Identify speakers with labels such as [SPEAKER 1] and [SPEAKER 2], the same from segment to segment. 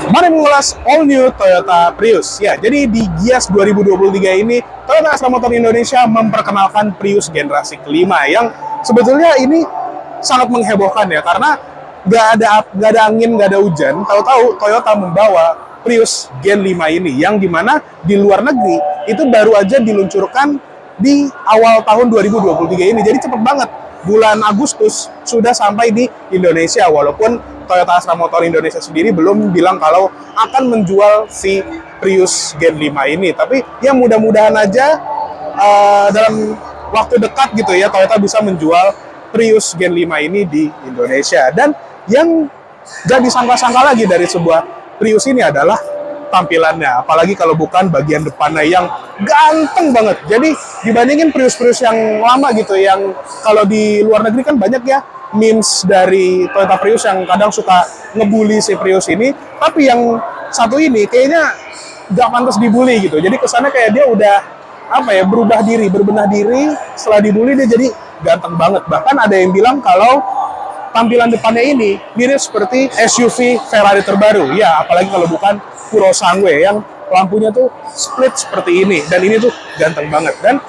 [SPEAKER 1] Mari mengulas all new Toyota Prius. Ya, jadi di Gias 2023 ini Toyota Astra Motor Indonesia memperkenalkan Prius generasi kelima yang sebetulnya ini sangat menghebohkan ya, karena nggak ada angin, nggak ada hujan. Tahu-tahu Toyota membawa Prius Gen 5 ini yang dimana di luar negeri itu baru aja diluncurkan di awal tahun 2023 ini. Jadi cepet banget. Bulan Agustus sudah sampai di Indonesia, walaupun Toyota Astra Motor Indonesia sendiri belum bilang kalau akan menjual si Prius Gen 5 ini. Tapi ya mudah-mudahan aja dalam waktu dekat gitu ya Toyota bisa menjual Prius Gen 5 ini di Indonesia. Dan yang gak disangka-sangka lagi dari sebuah Prius ini adalah tampilannya, apalagi kalau bukan bagian depannya yang ganteng banget. Jadi dibandingin Prius-Prius yang lama gitu, yang kalau di luar negeri kan banyak ya memes dari Toyota Prius yang kadang suka ngebully si Prius ini, tapi yang satu ini kayaknya gak pantas dibully gitu. Jadi kesannya kayak dia udah berubah diri, berbenah diri. Setelah dibully dia jadi ganteng banget. Bahkan ada yang bilang kalau tampilan depannya ini mirip seperti SUV Ferrari terbaru. Ya, apalagi kalau bukan Purosangue yang lampunya tuh split seperti ini. Dan ini tuh ganteng banget. Dan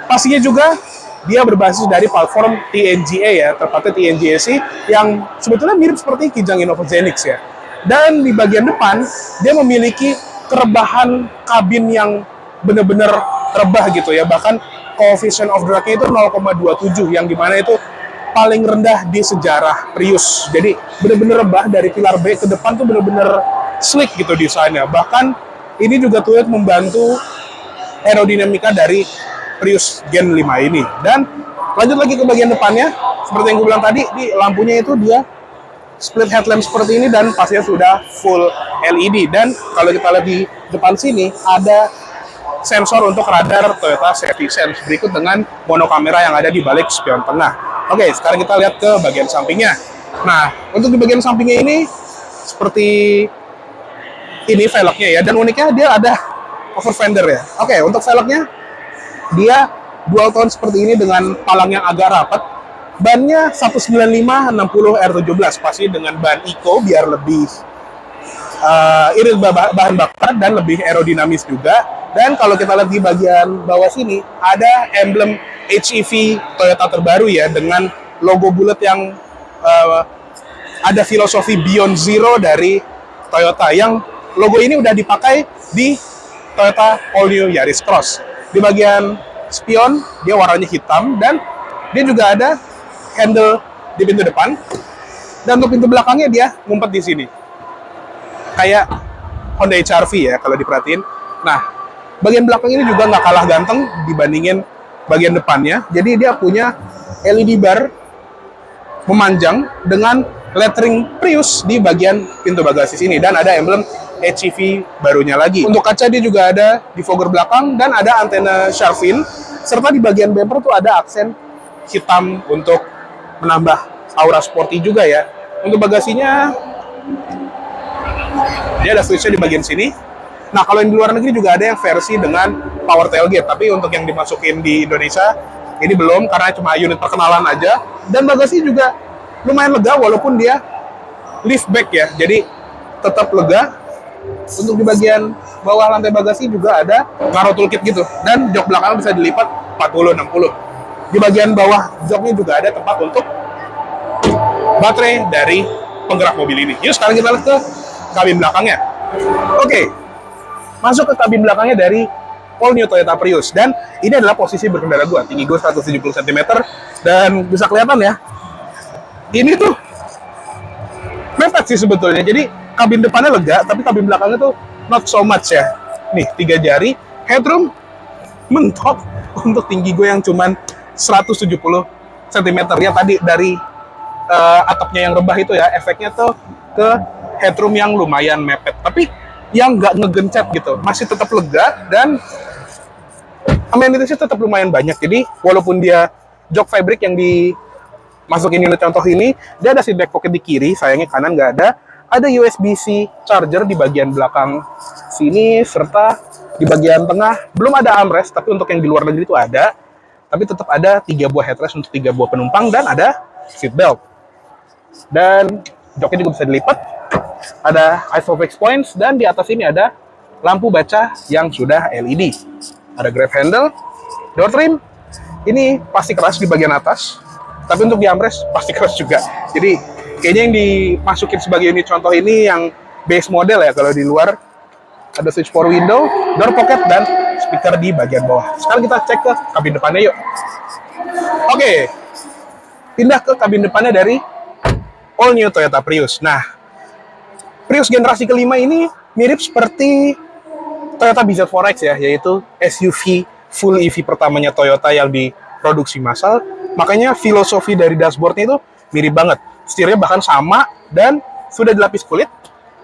[SPEAKER 1] pastinya juga dia berbasis dari platform TNGA ya, tepatnya TNGA-C yang sebetulnya mirip seperti Kijang Innova Zenix ya. Dan di bagian depan dia memiliki kerebahan kabin yang benar-benar rebah gitu ya. Bahkan coefficient of drag-nya itu 0,27 yang dimana itu paling rendah di sejarah Prius. Jadi benar-benar rebah dari pilar B ke depan tuh benar-benar slick gitu desainnya. Bahkan ini juga turut membantu aerodinamika dari Prius Gen 5 ini. Dan lanjut lagi ke bagian depannya, seperti yang gue bilang tadi, di lampunya itu dia split headlamp seperti ini dan pastinya sudah full LED. Dan kalau kita lihat di depan sini ada sensor untuk radar Toyota Safety Sense berikut dengan monokamera yang ada di balik spion tengah. Oke, sekarang kita lihat ke bagian sampingnya. Nah, untuk di bagian sampingnya ini seperti ini velgnya ya, dan uniknya dia ada over fender ya. Oke, untuk velgnya dia dual tone seperti ini dengan palang yang agak rapat. Bannya 195/60 R17, pasti dengan ban Eco biar lebih irit bahan bakar dan lebih aerodinamis juga. Dan kalau kita lihat di bagian bawah sini ada emblem HEV Toyota terbaru ya, dengan logo bulat yang ada filosofi Beyond Zero dari Toyota, yang logo ini udah dipakai di Toyota All New Yaris Cross. Di bagian spion dia warnanya hitam dan dia juga ada handle di pintu depan, dan untuk pintu belakangnya dia ngumpet di sini kayak Honda HR-V ya kalau diperhatiin. Nah, bagian belakang ini juga nggak kalah ganteng dibandingin bagian depannya. Jadi dia punya LED bar memanjang dengan lettering Prius di bagian pintu bagasi sini, dan ada emblem HEV barunya lagi. Untuk kaca dia juga ada di fogger belakang dan ada antena shark fin, serta di bagian bumper tuh ada aksen hitam untuk menambah aura sporty juga ya. Untuk bagasinya dia ada switch-nya di bagian sini. Nah, kalau yang di luar negeri juga ada yang versi dengan power tailgate, tapi untuk yang dimasukin di Indonesia ini belum, karena cuma unit perkenalan aja. Dan bagasi juga lumayan lega walaupun dia liftback ya, jadi tetap lega. Untuk di bagian bawah lantai bagasi juga ada karo toolkit gitu, dan jok belakang bisa dilipat 40-60. Di bagian bawah joknya juga ada tempat untuk baterai dari penggerak mobil ini. Yuk sekarang kita lihat ke kabin belakangnya. Oke, masuk ke kabin belakangnya dari all new Toyota Prius, dan ini adalah posisi berkendara gue. Tinggi gue 170 cm dan bisa kelihatan ya, ini tuh mepet sih sebetulnya. Jadi kabin depannya lega, tapi kabin belakangnya tuh not so much ya. Nih, 3 jari, headroom mentok untuk tinggi gue yang cuman 170 cm. Ya tadi dari atapnya yang rebah itu ya, efeknya tuh ke headroom yang lumayan mepet, tapi yang nggak ngegencet gitu, masih tetap lega dan amenitiesnya tetap lumayan banyak. Jadi walaupun dia jok fabric yang dimasukin unit contoh ini, dia ada seat back pocket di kiri, sayangnya kanan nggak ada. Ada USB-C charger di bagian belakang sini, serta di bagian tengah belum ada armrest, tapi untuk yang di luar negeri itu ada. Tapi tetap ada 3 buah headrest untuk 3 buah penumpang dan ada seat belt. Dan joknya juga bisa dilipat. Ada ISOFIX points dan di atas ini ada lampu baca yang sudah LED. Ada grab handle, door trim. Ini pasti keras di bagian atas, tapi untuk di armrest pasti keras juga. Jadi kayaknya yang dimasukin sebagai unit contoh ini yang base model ya. Kalau di luar ada switch power window, door pocket, dan speaker di bagian bawah. Sekarang kita cek ke kabin depannya yuk. Oke, pindah ke kabin depannya dari all new Toyota Prius. Nah, Prius generasi kelima ini mirip seperti Toyota BZ4X ya, yaitu SUV full EV pertamanya Toyota yang diproduksi massal. Makanya filosofi dari dashboardnya itu mirip banget. Setirnya bahkan sama dan sudah dilapis kulit.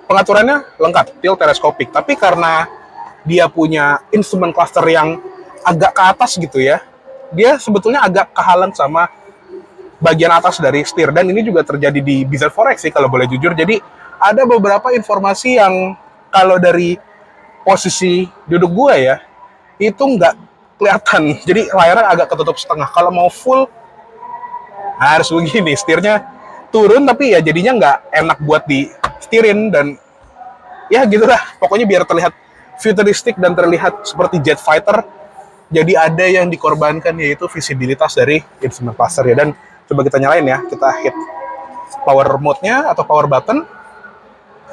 [SPEAKER 1] Pengaturannya lengkap, tilt teleskopik. Tapi karena dia punya instrument cluster yang agak ke atas gitu ya, dia sebetulnya agak kehalang sama bagian atas dari setir. Dan ini juga terjadi di BZ4X sih kalau boleh jujur. Jadi ada beberapa informasi yang kalau dari posisi duduk gua ya, itu nggak kelihatan. Jadi layarnya agak ketutup setengah. Kalau mau full harus begini, setirnya turun tapi ya jadinya nggak enak buat di setirin. Dan ya gitulah, pokoknya biar terlihat futuristik dan terlihat seperti jet fighter, jadi ada yang dikorbankan, yaitu visibilitas dari instrument cluster ya. Dan coba kita nyalain ya, kita hit power mode-nya atau power button.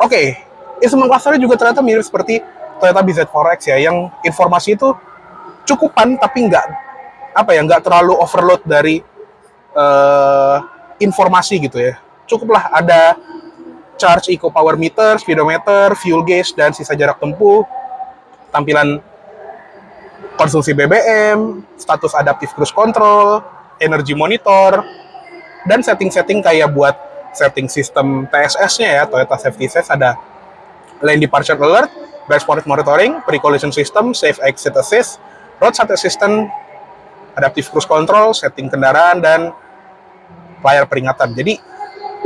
[SPEAKER 1] Oke, instrument cluster juga ternyata mirip seperti Toyota BZ4X ya, yang informasi itu cukupan tapi nggak terlalu overload dari informasi gitu ya. Cukuplah ada charge eco power meter, speedometer, fuel gauge, dan sisa jarak tempuh, tampilan konsumsi BBM, status adaptive cruise control, energy monitor, dan setting-setting kayak buat setting sistem TSS-nya ya, Toyota Safety Sense, ada lane departure alert, blind spot monitoring, pre-collision system, safe exit assist, roadside assistant, adaptive cruise control, setting kendaraan, dan layar peringatan. Jadi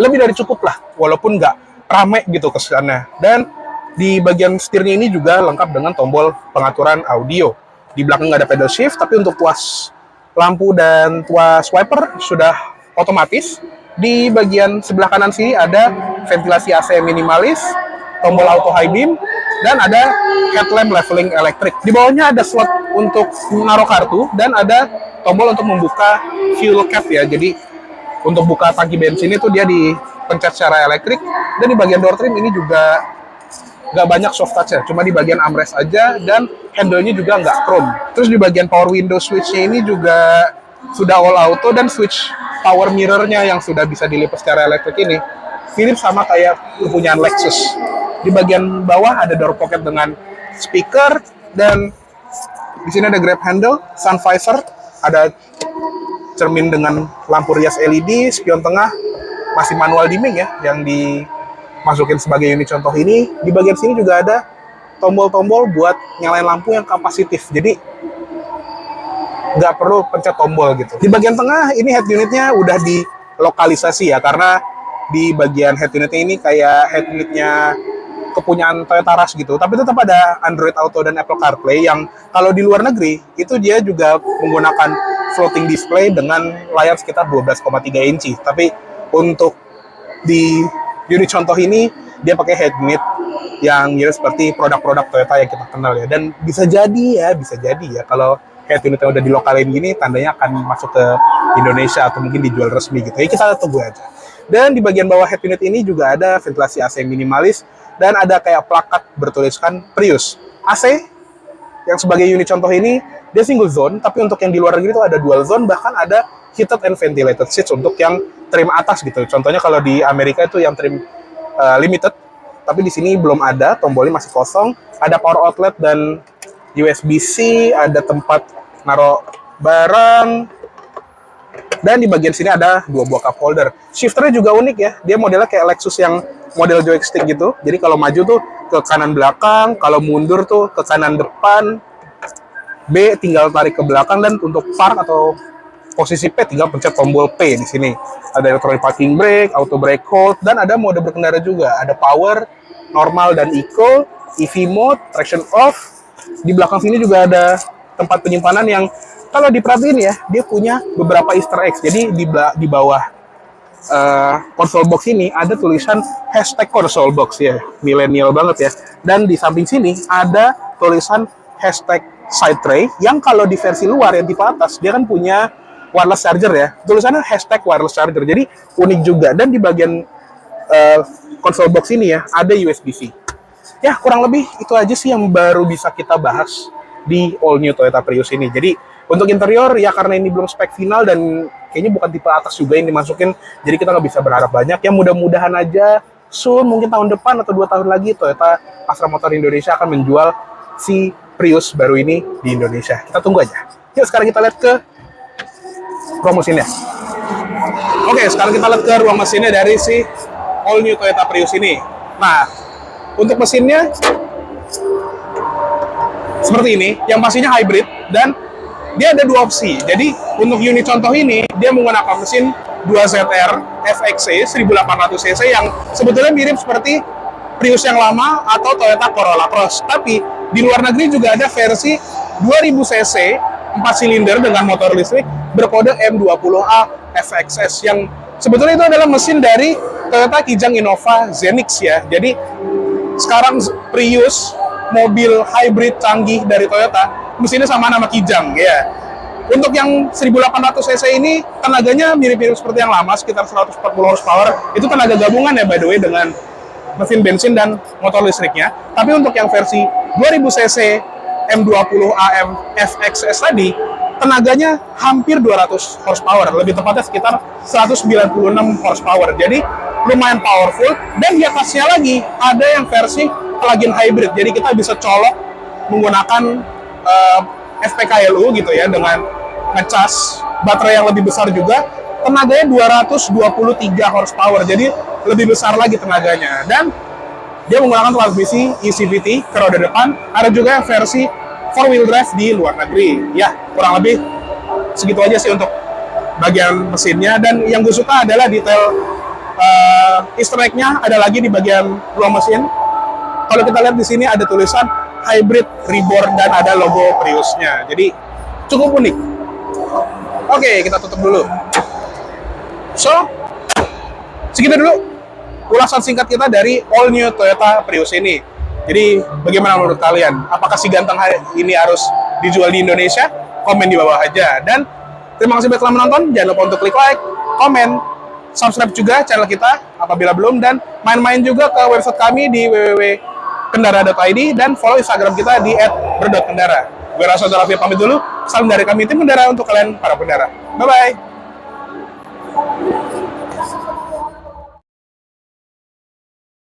[SPEAKER 1] lebih dari cukup lah, walaupun nggak rame gitu kesannya. Dan di bagian setirnya ini juga lengkap dengan tombol pengaturan audio. Di belakang nggak ada pedal shift, tapi untuk tuas lampu dan tuas wiper sudah otomatis. Di bagian sebelah kanan sini ada ventilasi AC minimalis, tombol auto high beam, dan ada headlamp leveling elektrik. Di bawahnya ada slot untuk menaruh kartu dan ada tombol untuk membuka fuel cap ya. Jadi untuk buka tangki bensin itu dia dipencet secara elektrik. Dan di bagian door trim ini juga nggak banyak soft touch ya, cuma di bagian armrest aja, dan handle-nya juga nggak chrome. Terus di bagian power window switch-nya ini juga sudah all auto, dan switch power mirror-nya yang sudah bisa dilipat secara elektrik ini mirip sama kayak kepunyaan Lexus. Di bagian bawah ada door pocket dengan speaker, dan di sini ada grab handle, sun visor, ada cermin dengan lampu rias LED, spion tengah masih manual dimming ya yang dimasukin sebagai unit contoh ini. Di bagian sini juga ada tombol-tombol buat nyalain lampu yang kapasitif, jadi nggak perlu pencet tombol gitu. Di bagian tengah ini head unitnya udah dilokalisasi ya, karena di bagian head unitnya ini kayak head unitnya kepunyaan Toyota Rush gitu, tapi tetap ada Android Auto dan Apple CarPlay yang kalau di luar negeri itu dia juga menggunakan floating display dengan layar sekitar 12,3 inci. Tapi untuk di unit contoh ini dia pakai head unit yang mirip seperti produk-produk Toyota yang kita kenal ya. Dan bisa jadi ya kalau head unitnya udah dilokalin gini, tandanya akan masuk ke Indonesia atau mungkin dijual resmi gitu. Ya kita tunggu aja. Dan di bagian bawah head unit ini juga ada ventilasi AC minimalis, dan ada kayak plakat bertuliskan Prius. AC yang sebagai unit contoh ini dia single zone, tapi untuk yang di luar negeri itu ada dual zone, bahkan ada heated and ventilated seats untuk yang trim atas gitu. Contohnya kalau di Amerika itu yang trim limited, tapi di sini belum ada, tombolnya masih kosong. Ada power outlet dan USB-C, ada tempat naruh barang, Dan di bagian sini ada 2 buah cup holder. Shifternya juga unik ya, dia modelnya kayak Lexus yang model joystick gitu. Jadi kalau maju tuh ke kanan belakang, kalau mundur tuh ke kanan depan. B tinggal tarik ke belakang, dan untuk park atau posisi P tinggal pencet tombol P di sini. Ada electronic parking brake, auto brake hold, dan ada mode berkendara juga. Ada power, normal dan eco, EV mode, traction off. Di belakang sini juga ada tempat penyimpanan yang kalau diperhatiin ya, dia punya beberapa Easter eggs. Jadi di bawah console box ini ada tulisan hashtag console box ya, milenial banget ya. Dan di samping sini ada tulisan hashtag side tray yang kalau di versi luar yang tipe atas dia kan punya wireless charger ya, tulisannya hashtag wireless charger, jadi unik juga. Dan di bagian console box ini ya ada USB-C. Ya kurang lebih itu aja sih yang baru bisa kita bahas di all new Toyota Prius ini. Jadi untuk interior ya, karena ini belum spek final dan kayaknya bukan tipe atas juga yang dimasukin, jadi kita nggak bisa berharap banyak. Ya mudah-mudahan aja soon, mungkin tahun depan atau 2 tahun lagi, Toyota Astra Motor Indonesia akan menjual si Prius baru ini di Indonesia. Kita tunggu aja. Yuk sekarang kita lihat ke ruang mesinnya. Oke, sekarang kita lihat ke ruang mesinnya dari si all new Toyota Prius ini. Nah, untuk mesinnya seperti ini, yang pastinya hybrid, dan dia ada 2 opsi. Jadi untuk unit contoh ini dia menggunakan mesin 2ZR FXE 1800 cc yang sebetulnya mirip seperti Prius yang lama atau Toyota Corolla Cross. Tapi di luar negeri juga ada versi 2000 cc 4 silinder dengan motor listrik berkode M20A FXS yang sebetulnya itu adalah mesin dari Toyota Kijang Innova Zenix ya. Jadi sekarang Prius, mobil hybrid canggih dari Toyota, mesinnya sama nama Kijang ya. Untuk yang 1800 cc ini tenaganya mirip-mirip seperti yang lama, sekitar 140 horsepower. Itu tenaga gabungan ya by the way, dengan mesin bensin dan motor listriknya. Tapi untuk yang versi 2000 cc M20AM FXS tadi, tenaganya hampir 200 horsepower, lebih tepatnya sekitar 196 horsepower. Jadi lumayan powerful. Dan di atasnya lagi ada yang versi plug-in hybrid. Jadi kita bisa colok menggunakan FPKLU gitu ya, dengan ngecas baterai yang lebih besar juga. Tenaganya 223 horsepower, jadi lebih besar lagi tenaganya. Dan dia menggunakan transmisi ECVT ke roda depan. Ada juga yang versi 4-wheel drive di luar negeri. Ya, kurang lebih segitu aja sih untuk bagian mesinnya. Dan yang gue suka adalah detail Easter egg-nya ada lagi di bagian ruang mesin. Kalau kita lihat di sini ada tulisan Hybrid Reborn dan ada logo Priusnya. Jadi cukup unik. Oke, kita tutup dulu. So, segitu dulu ulasan singkat kita dari all new Toyota Prius ini. Jadi bagaimana menurut kalian? Apakah si ganteng ini harus dijual di Indonesia? Komen di bawah aja. Dan terima kasih telah menonton. Jangan lupa untuk klik like, komen, subscribe juga channel kita apabila belum, dan main-main juga ke website kami di www.kendara.id dan follow Instagram kita di @ber.kendara. Gue Rasodol Raffi pamit dulu. Salam dari kami tim Kendara untuk kalian para pendara. Bye bye.